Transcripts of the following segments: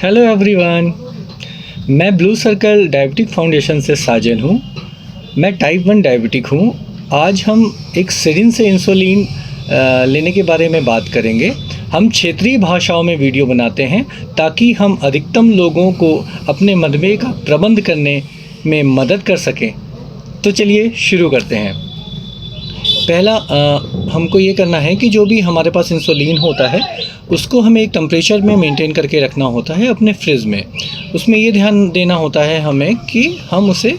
Hello everyone, मैं blue circle diabetic foundation से साजन हूँ। मैं टाइप 1 डायबिटिक हूँ। आज हम एक सिरिंज से इंसुलिन लेने के बारे में बात करेंगे। हम क्षेत्रीय भाषाओं में वीडियो बनाते हैं ताकि हम अधिकतम लोगों को अपने मधुमेह का प्रबंध करने में मदद कर सकें। तो चलिए शुरू करते हैं। पहला हमको ये करना है कि जो भी हमारे पास इंसुलिन होता है उसको हमें एक टेम्परेचर में मेंटेन करके रखना होता है अपने फ्रिज में। उसमें ये ध्यान देना होता है हमें कि हम उसे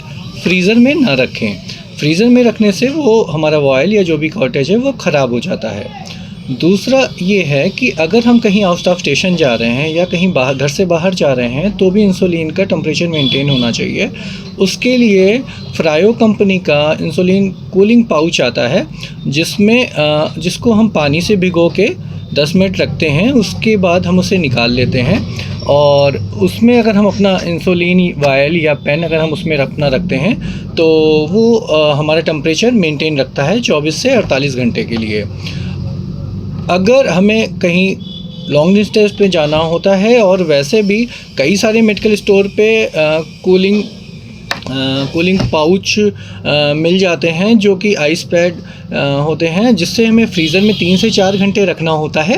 फ्रीज़र में ना रखें। फ्रीज़र में रखने से वो हमारा ऑयल या जो भी कॉटेज है वो ख़राब हो जाता है। दूसरा ये है कि अगर हम कहीं आउट ऑफ स्टेशन जा रहे हैं या कहीं बाहर घर से बाहर जा रहे हैं तो भी इंसुलिन का टेम्परेचर मेंटेन होना चाहिए। उसके लिए फ्रायो कंपनी का इंसुलिन कूलिंग पाउच आता है जिसको हम पानी से भिगो के 10 मिनट रखते हैं। उसके बाद हम उसे निकाल लेते हैं और उसमें अगर हम अपना इंसुलिन वायल या पेन अगर हम उसमें अपना रखते हैं तो वो हमारा टेम्परेचर मेंटेन रखता है 24 से 48 घंटे के लिए। अगर हमें कहीं लॉन्ग डिस्टेंस पे जाना होता है और वैसे भी कई सारे मेडिकल स्टोर पे कूलिंग पाउच मिल जाते हैं जो कि आइस पैड होते हैं, जिससे हमें फ्रीज़र में 3 से 4 घंटे रखना होता है।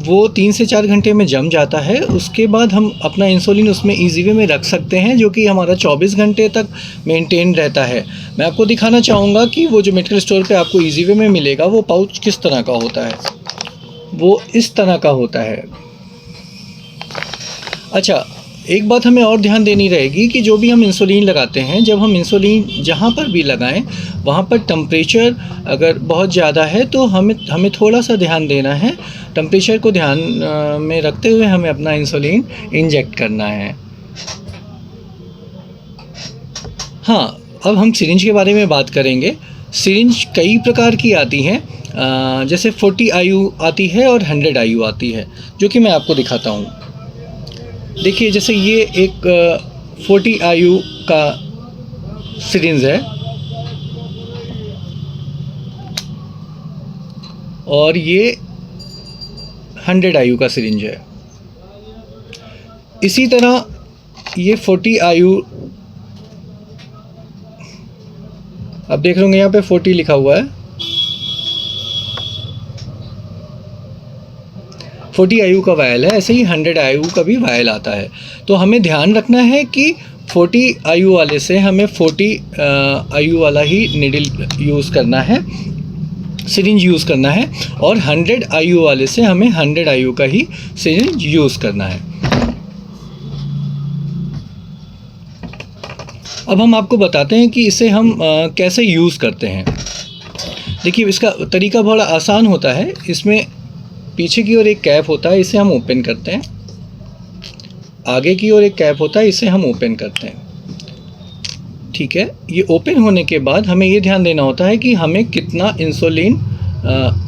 वो 3 से 4 घंटे में जम जाता है। उसके बाद हम अपना इंसुलिन उसमें ईजी वे में रख सकते हैं जो कि हमारा 24 घंटे तक मेंटेन रहता है। मैं आपको दिखाना चाहूँगा कि वो जो मेडिकल स्टोर पे आपको ईजी वे में मिलेगा वो पाउच किस तरह का होता है। वो इस तरह का होता है। अच्छा, एक बात हमें और ध्यान देनी रहेगी कि जो भी हम इंसुलिन लगाते हैं, जब हम इंसुलिन जहाँ पर भी लगाएं वहाँ पर टेम्परेचर अगर बहुत ज़्यादा है तो हमें थोड़ा सा ध्यान देना है। टेम्परेचर को ध्यान में रखते हुए हमें अपना इंसुलिन इंजेक्ट करना है। हाँ, अब हम सिरिंज के बारे में बात करेंगे। सिरिंज कई प्रकार की आती हैं, जैसे 40 IU आती है और 100 IU आती है, जो कि मैं आपको दिखाता हूँ। देखिए, जैसे ये एक 40 IU का सिरिंज है और ये 100 IU का सिरिंज है। इसी तरह ये 40 IU, आप देख रहे होंगे यहाँ पे 40 लिखा हुआ है। 40 IU का वायल है, ऐसे ही 100 IU का भी वायल आता है। तो हमें ध्यान रखना है कि 40 IU वाले से हमें 40 IU वाला ही निडल यूज़ करना है, सिरिंज यूज़ करना है, और 100 IU वाले से हमें 100 IU का ही सिरिंज यूज़ करना है। अब हम आपको बताते हैं कि इसे हम कैसे यूज़ करते हैं। देखिए, इसका तरीका बड़ा आसान होता है। इसमें पीछे की ओर एक कैप होता है, इसे हम ओपन करते हैं। आगे की ओर एक कैप होता है, इसे हम ओपन करते हैं। ठीक है, ये ओपन होने के बाद हमें ये ध्यान देना होता है कि हमें कितना इंसुलिन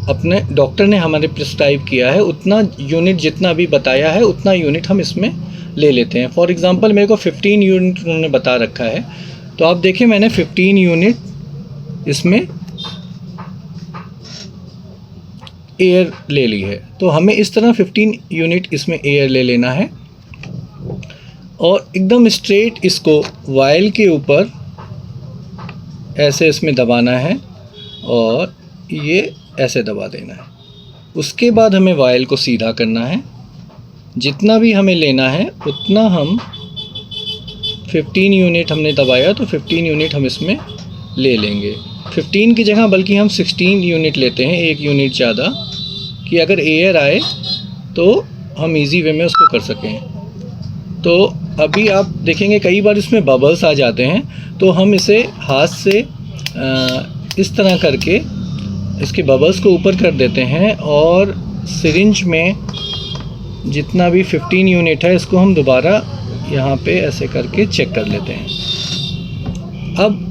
अपने डॉक्टर ने हमारे प्रिस्क्राइब किया है, उतना यूनिट जितना भी बताया है उतना यूनिट हम इसमें ले लेते हैं। फॉर एग्ज़ाम्पल मेरे को 15 यूनिट उन्होंने बता रखा है, तो आप देखें मैंने 15 यूनिट इसमें एयर ले ली है। तो हमें इस तरह 15 यूनिट इसमें एयर ले लेना है और एकदम स्ट्रेट इसको वायल के ऊपर ऐसे इसमें दबाना है और ये ऐसे दबा देना है। उसके बाद हमें वायल को सीधा करना है। जितना भी हमें लेना है उतना हम 15 यूनिट हमने दबाया तो 15 यूनिट हम इसमें ले लेंगे। 15 की जगह बल्कि हम 16 यूनिट लेते हैं, 1 यूनिट ज़्यादा, कि अगर एयर आए तो हम इजी वे में उसको कर सकें। तो अभी आप देखेंगे कई बार इसमें बबल्स आ जाते हैं, तो हम इसे हाथ से इस तरह करके इसके बबल्स को ऊपर कर देते हैं और सिरिंज में जितना भी 15 यूनिट है इसको हम दोबारा यहाँ पे ऐसे करके चेक कर लेते हैं। अब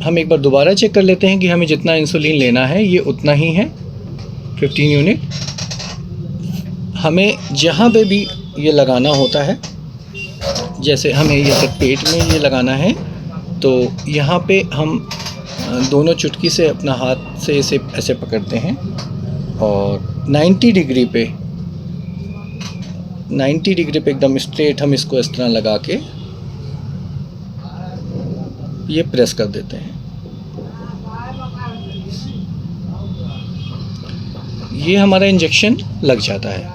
हम एक बार दोबारा चेक कर लेते हैं कि हमें जितना इंसुलिन लेना है ये उतना ही है, 15 यूनिट। हमें जहाँ पे भी ये लगाना होता है, जैसे हमें ये पेट में ये लगाना है, तो यहाँ पे हम दोनों चुटकी से अपना हाथ से इसे ऐसे पकड़ते हैं और 90 डिग्री पे 90 डिग्री पे एकदम स्ट्रेट हम इसको इस तरह लगा के ये प्रेस कर देते हैं। ये हमारा इंजेक्शन लग जाता है।